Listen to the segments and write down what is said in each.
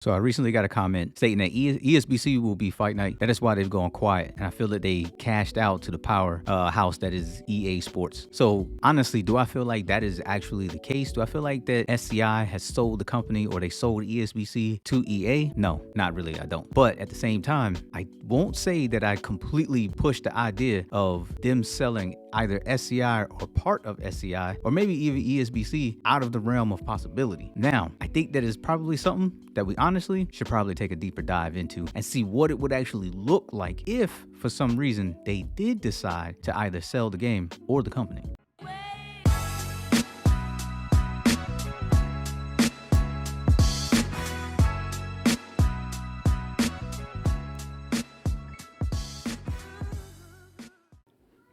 So I recently got a comment stating that ESBC will be fight night. That is why they've gone quiet. And I feel that they cashed out to the power house that is EA Sports. So honestly, do I feel like that is actually the case? Do I feel like that SCI has sold the company or they sold ESBC to EA? No, not really, I don't. But at the same time, I won't say that I completely push the idea of them selling either SCI or part of SCI or maybe even ESBC out of the realm of possibility. Now, I think that is probably something that we honestly should probably take a deeper dive into and see what it would actually look like if, for some reason, they did decide to either sell the game or the company.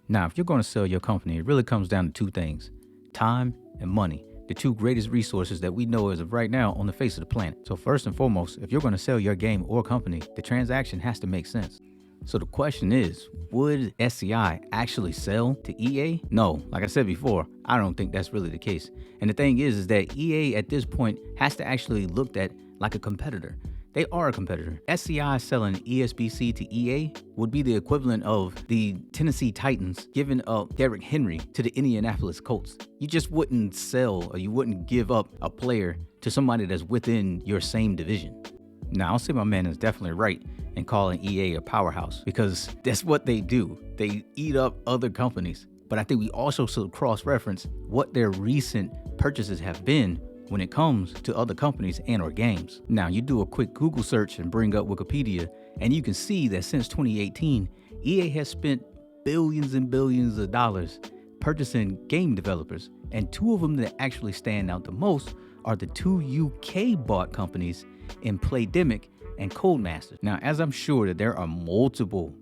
Now, if you're going to sell your company, it really comes down to two things: time and money. The two greatest resources that we know as of right now on the face of the planet. So first and foremost, if you're going to sell your game or company, the transaction has to make sense. So the question is, would SCI actually sell to EA? No, like I said before, I don't think that's really the case. And the thing is that EA at this point has to actually looked at like a competitor. They are a competitor. SCI selling ESBC to EA would be the equivalent of the Tennessee Titans giving up Derrick Henry to the Indianapolis Colts. You just wouldn't sell or you wouldn't give up a player to somebody that's within your same division. Now, I'll say my man is definitely right in calling EA a powerhouse because that's what they do. They eat up other companies. But I think we also should cross-reference what their recent purchases have been when it comes to other companies and or games. Now, you do a quick Google search and bring up Wikipedia, and you can see that since 2018, EA has spent billions and billions of dollars purchasing game developers, and two of them that actually stand out the most are the two UK bought companies in Playdemic and Codemasters. Now, as I'm sure that there are multiple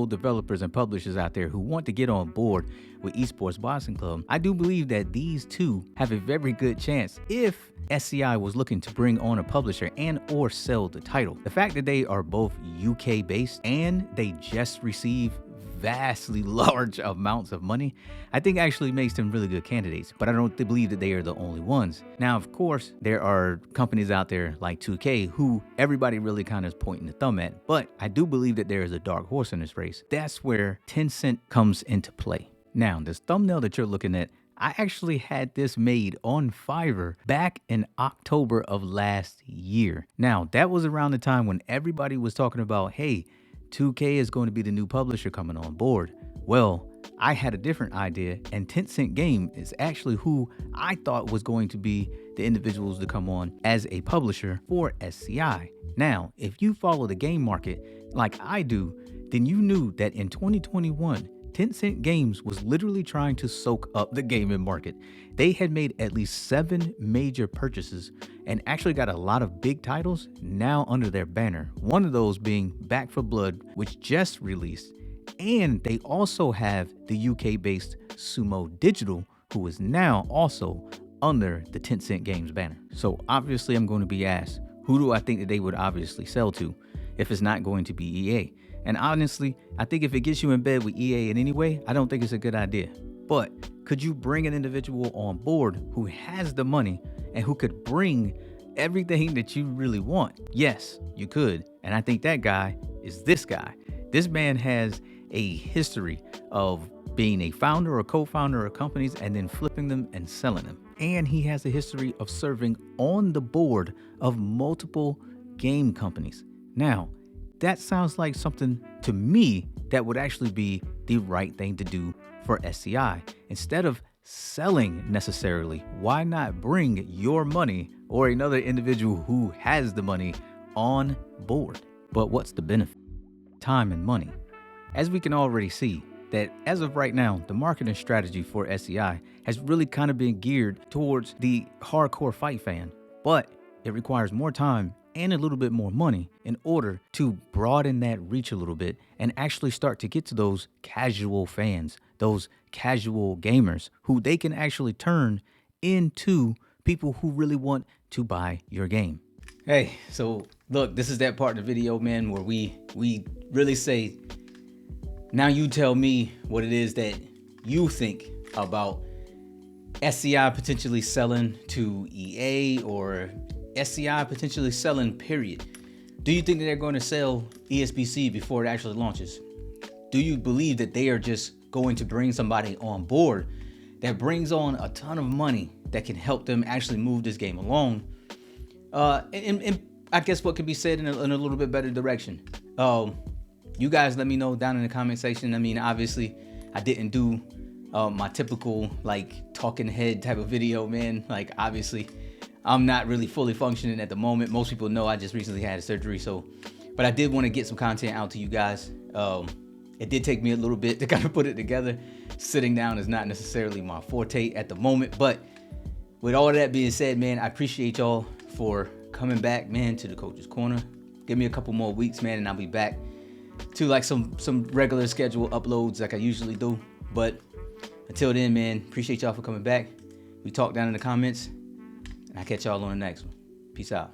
developers and publishers out there who want to get on board with Esports Boxing Club, I do believe that these two have a very good chance if SCI was looking to bring on a publisher and or sell the title. The fact that they are both UK based and they just received vastly large amounts of money, I think actually makes them really good candidates, but I don't believe that they are the only ones. Now, of course, there are companies out there like 2K who everybody really kind of is pointing the thumb at, but I do believe that there is a dark horse in this race. That's where Tencent comes into play. Now, this thumbnail that you're looking at, I actually had this made on Fiverr back in October of last year. Now, that was around the time when everybody was talking about, hey, 2K is going to be the new publisher coming on board. Well, I had a different idea, and Tencent Game is actually who I thought was going to be the individuals to come on as a publisher for SCI. Now, if you follow the game market like I do, then you knew that in 2021, Tencent Games was literally trying to soak up the gaming market. They had made at least 7 major purchases and actually got a lot of big titles now under their banner. One of those being Back 4 Blood, which just released. And they also have the UK-based Sumo Digital, who is now also under the Tencent Games banner. So obviously I'm going to be asked, who do I think that they would obviously sell to if it's not going to be EA? And honestly, I think if it gets you in bed with EA in any way, I don't think it's a good idea. But could you bring an individual on board who has the money and who could bring everything that you really want? Yes, you could. And I think that guy is this guy. This man has a history of being a founder or co-founder of companies and then flipping them and selling them. And he has a history of serving on the board of multiple game companies. Now, that sounds like something to me that would actually be the right thing to do for SCI. Instead of selling necessarily, why not bring your money or another individual who has the money on board? But what's the benefit? Time and money. As we can already see, that as of right now, the marketing strategy for SCI has really kind of been geared towards the hardcore fight fan, but it requires more time and a little bit more money in order to broaden that reach a little bit and actually start to get to those casual fans, those casual gamers who they can actually turn into people who really want to buy your game. Hey, so look, this is that part of the video, man, where we really say, now you tell me what it is that you think about SCI potentially selling to EA or SCI potentially selling, period. Do you think that they're going to sell ESBC before it actually launches? Do you believe that they are just going to bring somebody on board that brings on a ton of money that can help them actually move this game along? And I guess what could be said in a little bit better direction. You guys let me know down in the comment section. I mean, obviously, I didn't do my typical like talking head type of video, man. Like, obviously, I'm not really fully functioning at the moment. Most people know I just recently had a surgery, but I did want to get some content out to you guys. It did take me a little bit to kind of put it together. Sitting down is not necessarily my forte at the moment, but with all of that being said, man, I appreciate y'all for coming back, man, to the Coach's Corner. Give me a couple more weeks, man, and I'll be back to like some regular schedule uploads like I usually do. But until then, man, appreciate y'all for coming back. We talk down in the comments, and I'll catch y'all on the next one. Peace out.